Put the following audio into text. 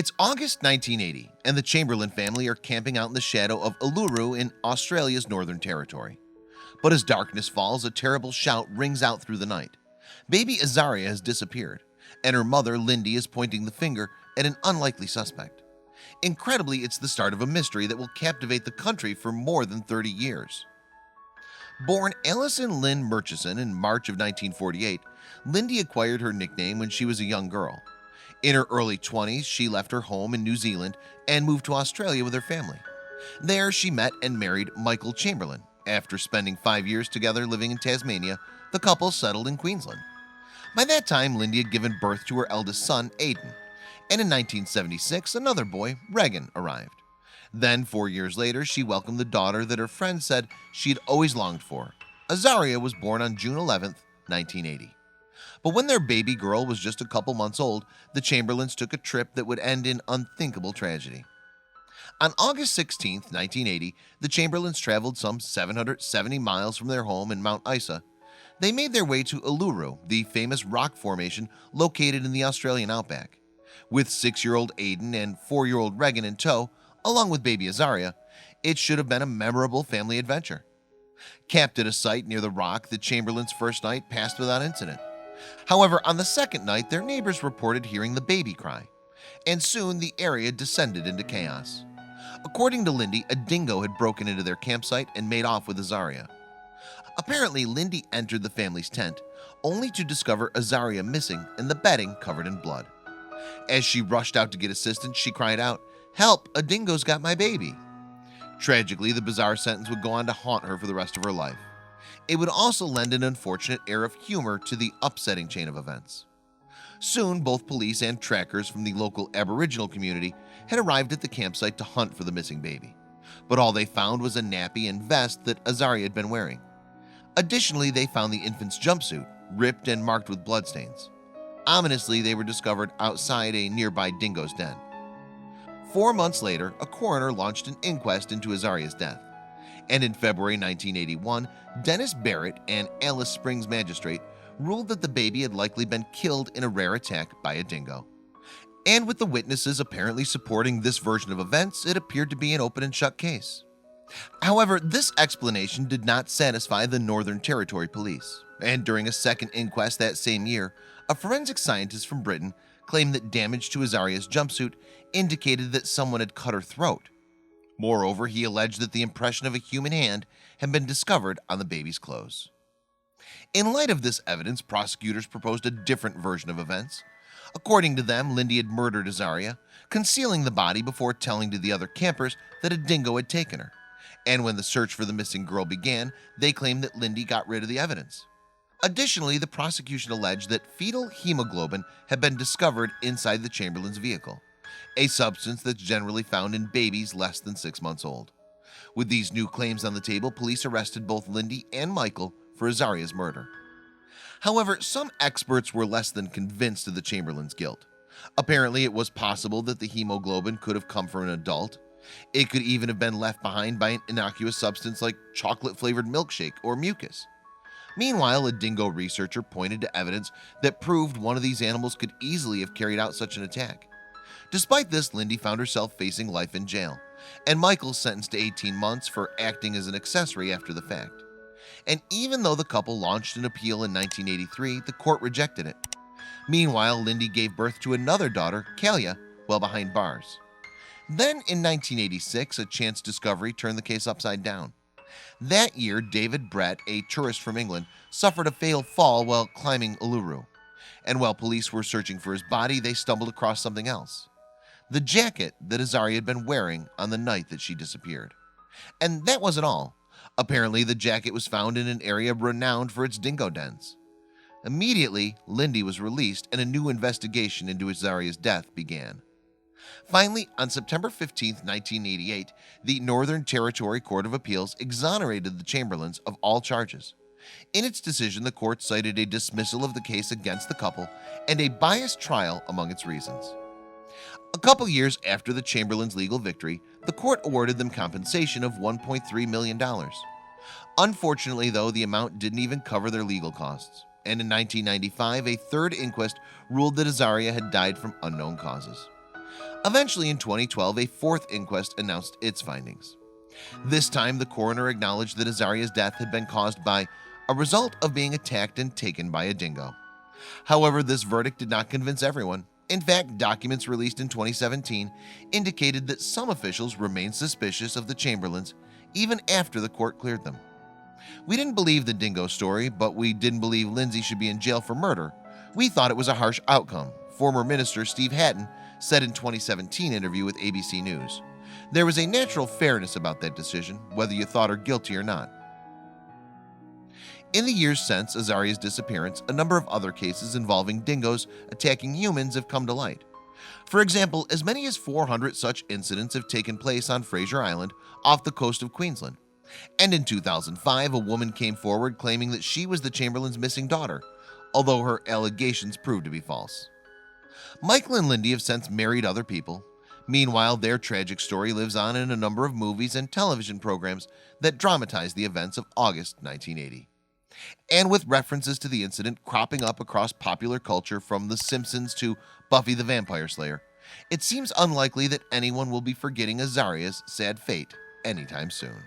It's August 1980, and the Chamberlain family are camping out in the shadow of Uluru in Australia's Northern Territory. But as darkness falls, a terrible shout rings out through the night. Baby Azaria has disappeared, and her mother, Lindy, is pointing the finger at an unlikely suspect. Incredibly, it's the start of a mystery that will captivate the country for more than 30 years. Born Allison Lynn Murchison in March of 1948, Lindy acquired her nickname when she was a young girl. In her early 20s, she left her home in New Zealand and moved to Australia with her family. There, she met and married Michael Chamberlain. After spending 5 years together living in Tasmania, the couple settled in Queensland. By that time, Lindy had given birth to her eldest son, Aidan, and in 1976, another boy, Regan, arrived. Then, 4 years later, she welcomed the daughter that her friends said she had always longed for. Azaria was born on June 11, 1980. But when their baby girl was just a couple months old, the Chamberlains took a trip that would end in unthinkable tragedy. On August 16, 1980, the Chamberlains traveled some 770 miles from their home in Mount Isa. They made their way to Uluru, the famous rock formation located in the Australian outback. With 6-year-old Aidan and 4-year-old Regan in tow, along with baby Azaria, it should have been a memorable family adventure. Camped at a site near the rock, the Chamberlains' first night passed without incident. However, on the second night, their neighbors reported hearing the baby cry, and soon the area descended into chaos. According to Lindy, a dingo had broken into their campsite and made off with Azaria. Apparently, Lindy entered the family's tent, only to discover Azaria missing and the bedding covered in blood. As she rushed out to get assistance, she cried out, "Help, a dingo's got my baby." Tragically, the bizarre sentence would go on to haunt her for the rest of her life. It would also lend an unfortunate air of humor to the upsetting chain of events. Soon, both police and trackers from the local Aboriginal community had arrived at the campsite to hunt for the missing baby, but all they found was a nappy and vest that Azaria had been wearing. Additionally, they found the infant's jumpsuit, ripped and marked with bloodstains. Ominously, they were discovered outside a nearby dingo's den. 4 months later, a coroner launched an inquest into Azaria's death, and in February 1981, Dennis Barrett, an Alice Springs magistrate, ruled that the baby had likely been killed in a rare attack by a dingo. And with the witnesses apparently supporting this version of events, it appeared to be an open and shut case. However, this explanation did not satisfy the Northern Territory Police, and during a second inquest that same year, a forensic scientist from Britain claimed that damage to Azaria's jumpsuit indicated that someone had cut her throat. Moreover, he alleged that the impression of a human hand had been discovered on the baby's clothes. In light of this evidence, prosecutors proposed a different version of events. According to them, Lindy had murdered Azaria, concealing the body before telling to the other campers that a dingo had taken her. And when the search for the missing girl began, they claimed that Lindy got rid of the evidence. Additionally, the prosecution alleged that fetal hemoglobin had been discovered inside the Chamberlain's vehicle, a substance that's generally found in babies less than 6 months old. With these new claims on the table, police arrested both Lindy and Michael for Azaria's murder. However, some experts were less than convinced of the Chamberlain's guilt. Apparently, it was possible that the hemoglobin could have come from an adult. It could even have been left behind by an innocuous substance like chocolate-flavored milkshake or mucus. Meanwhile, a dingo researcher pointed to evidence that proved one of these animals could easily have carried out such an attack. Despite this, Lindy found herself facing life in jail, and Michael sentenced to 18 months for acting as an accessory after the fact. And even though the couple launched an appeal in 1983, the court rejected it. Meanwhile, Lindy gave birth to another daughter, Kalia, while behind bars. Then in 1986, a chance discovery turned the case upside down. That year, David Brett, a tourist from England, suffered a fatal fall while climbing Uluru. And while police were searching for his body, they stumbled across something else: the jacket that Azaria had been wearing on the night that she disappeared. And that wasn't all. Apparently, the jacket was found in an area renowned for its dingo dens. Immediately, Lindy was released and a new investigation into Azaria's death began. Finally, on September 15, 1988, the Northern Territory Court of Appeals exonerated the Chamberlains of all charges. In its decision, the court cited a dismissal of the case against the couple and a biased trial among its reasons. A couple years after the Chamberlains' legal victory, the court awarded them compensation of $1.3 million. Unfortunately, though, the amount didn't even cover their legal costs, and in 1995, a third inquest ruled that Azaria had died from unknown causes. Eventually in 2012, a fourth inquest announced its findings. This time the coroner acknowledged that Azaria's death had been caused by a result of being attacked and taken by a dingo. However, this verdict did not convince everyone. In fact, documents released in 2017 indicated that some officials remained suspicious of the Chamberlains even after the court cleared them. We didn't believe the dingo story, but we didn't believe Lindsay should be in jail for murder. We thought it was a harsh outcome, former Minister Steve Hatton said in 2017 interview with ABC News. There was a natural fairness about that decision, whether you thought her guilty or not. In the years since Azaria's disappearance, a number of other cases involving dingoes attacking humans have come to light. For example, as many as 400 such incidents have taken place on Fraser Island off the coast of Queensland. And in 2005, a woman came forward claiming that she was the Chamberlain's missing daughter, although her allegations proved to be false. Michael and Lindy have since married other people. Meanwhile, their tragic story lives on in a number of movies and television programs that dramatize the events of August 1980. And with references to the incident cropping up across popular culture from The Simpsons to Buffy the Vampire Slayer, it seems unlikely that anyone will be forgetting Azaria's sad fate anytime soon.